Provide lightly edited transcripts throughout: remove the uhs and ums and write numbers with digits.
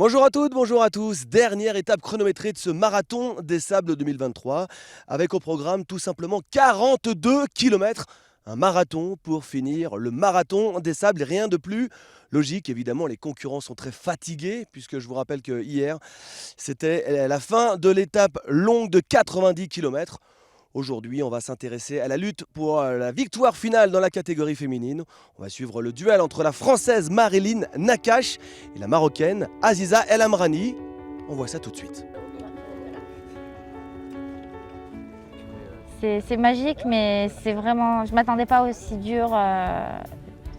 Bonjour à toutes, bonjour à tous. Dernière étape chronométrée de ce marathon des Sables 2023 avec au programme tout simplement 42 km. Un marathon pour finir le marathon des Sables et rien de plus logique. Évidemment, les concurrents sont très fatigués puisque je vous rappelle que hier, c'était la fin de l'étape longue de 90 km. Aujourd'hui, on va s'intéresser à la lutte pour la victoire finale dans la catégorie féminine. On va suivre le duel entre la Française Marilyn Nakache et la Marocaine Aziza El Amrani. On voit ça tout de suite. C'est magique, mais c'est vraiment. Je ne m'attendais pas aussi dur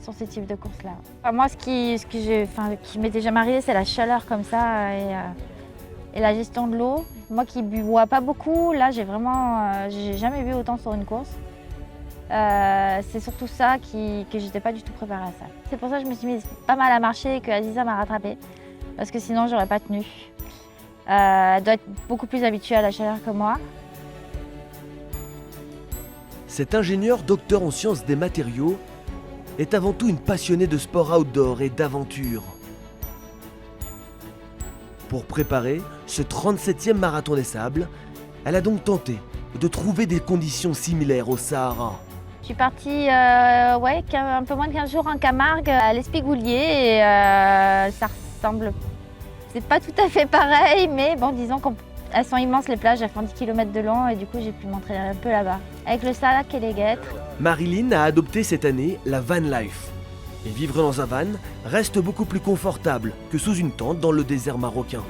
sur ce type de course-là. Moi, ce qui m'était jamais arrivé, c'est la chaleur comme ça et la gestion de l'eau. Moi qui ne bois pas beaucoup, là, j'ai jamais bu autant sur une course. C'est surtout ça que j'étais pas du tout préparée à ça. C'est pour ça que je me suis mise pas mal à marcher et que Aziza m'a rattrapée. Parce que sinon, j'aurais pas tenu. Elle doit être beaucoup plus habituée à la chaleur que moi. Cet ingénieur docteur en sciences des matériaux est avant tout une passionnée de sport outdoor et d'aventure. Pour préparer ce 37e marathon des Sables, elle a donc tenté de trouver des conditions similaires au Sahara. Je suis partie un peu moins de 15 jours en Camargue, à l'Espigoulier, et ça ressemble. C'est pas tout à fait pareil, mais bon, disons qu'elles sont immenses les plages, elles font 10 km de long, et du coup j'ai pu m'entraîner un peu là-bas. Avec le Salak et les guêtres. Marilyn a adopté cette année la van life. Et vivre dans un van reste beaucoup plus confortable que sous une tente dans le désert marocain.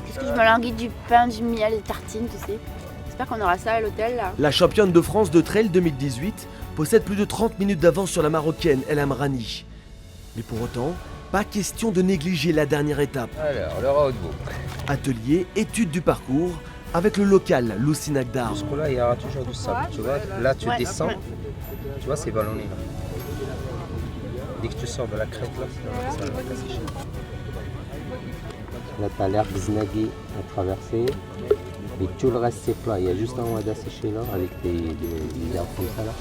Est-ce que je me languis du pain, du miel et des tartines, tu sais. J'espère qu'on aura ça à l'hôtel là. La championne de France de trail 2018 possède plus de 30 minutes d'avance sur la Marocaine El Amrani. Mais pour autant, pas question de négliger la dernière étape. Alors, le roadbook. Atelier, étude du parcours, avec le local Lucy Nagdar. Jusque-là, il y aura toujours du sable, tu vois. Là, tu descends, tu vois, c'est vallonné. Là. Dès que tu sors de la crête, là, ça va sécher. Là, tu as l'herbe Znaghi à traverser. Et tout le reste, c'est plat. Il y a juste un wada séché là, avec des herbes comme ça. Là.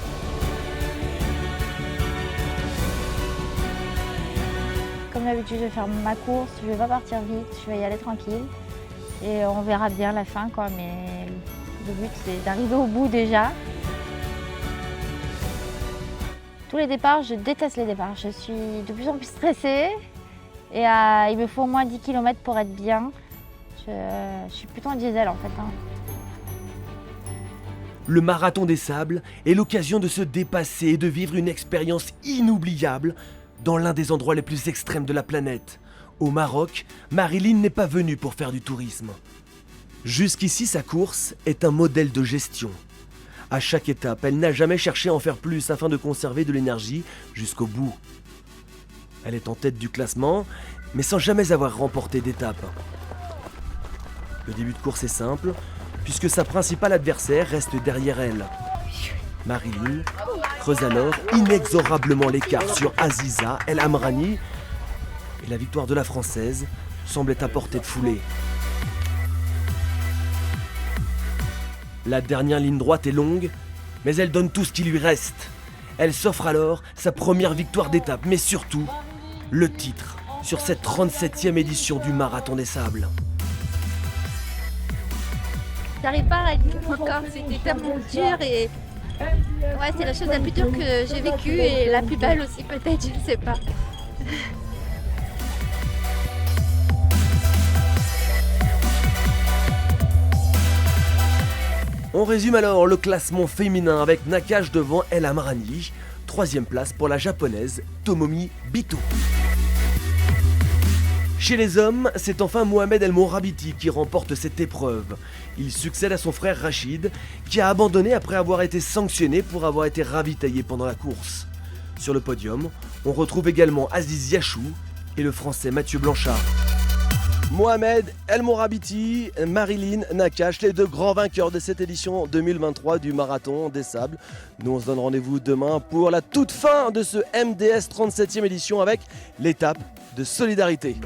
Comme d'habitude, je vais faire ma course, je vais pas partir vite, je vais y aller tranquille. Et on verra bien la fin, quoi. Mais le but, c'est d'arriver au bout déjà. Tous les départs, je déteste les départs. Je suis de plus en plus stressée. Et il me faut au moins 10 km pour être bien. Je suis plutôt un diesel en fait. Le marathon des Sables est l'occasion de se dépasser et de vivre une expérience inoubliable dans l'un des endroits les plus extrêmes de la planète. Au Maroc, Marilyn n'est pas venue pour faire du tourisme. Jusqu'ici, sa course est un modèle de gestion. À chaque étape, elle n'a jamais cherché à en faire plus afin de conserver de l'énergie jusqu'au bout. Elle est en tête du classement, mais sans jamais avoir remporté d'étape. Le début de course est simple, puisque sa principale adversaire reste derrière elle. Marilyn creuse alors inexorablement l'écart sur Aziza El Amrani, et la victoire de la Française semblait à portée de foulée. La dernière ligne droite est longue, mais elle donne tout ce qui lui reste. Elle s'offre alors sa première victoire d'étape, mais surtout le titre sur cette 37e édition du Marathon des Sables. J'arrive pas à être encore, c'était tellement dur et ouais, c'est la chose la plus dure que j'ai vécue et la plus belle aussi peut-être, je ne sais pas. On résume alors le classement féminin avec Nakache devant El Amrani, 3e place pour la japonaise Tomomi Bito. Chez les hommes, c'est enfin Mohamed El Morabiti qui remporte cette épreuve. Il succède à son frère Rachid, qui a abandonné après avoir été sanctionné pour avoir été ravitaillé pendant la course. Sur le podium, on retrouve également Aziz Yachou et le français Mathieu Blanchard. Mohamed El Morabiti, Marilyn Nakache, les deux grands vainqueurs de cette édition 2023 du Marathon des Sables. Nous on se donne rendez-vous demain pour la toute fin de ce MDS 37e édition avec l'étape de solidarité.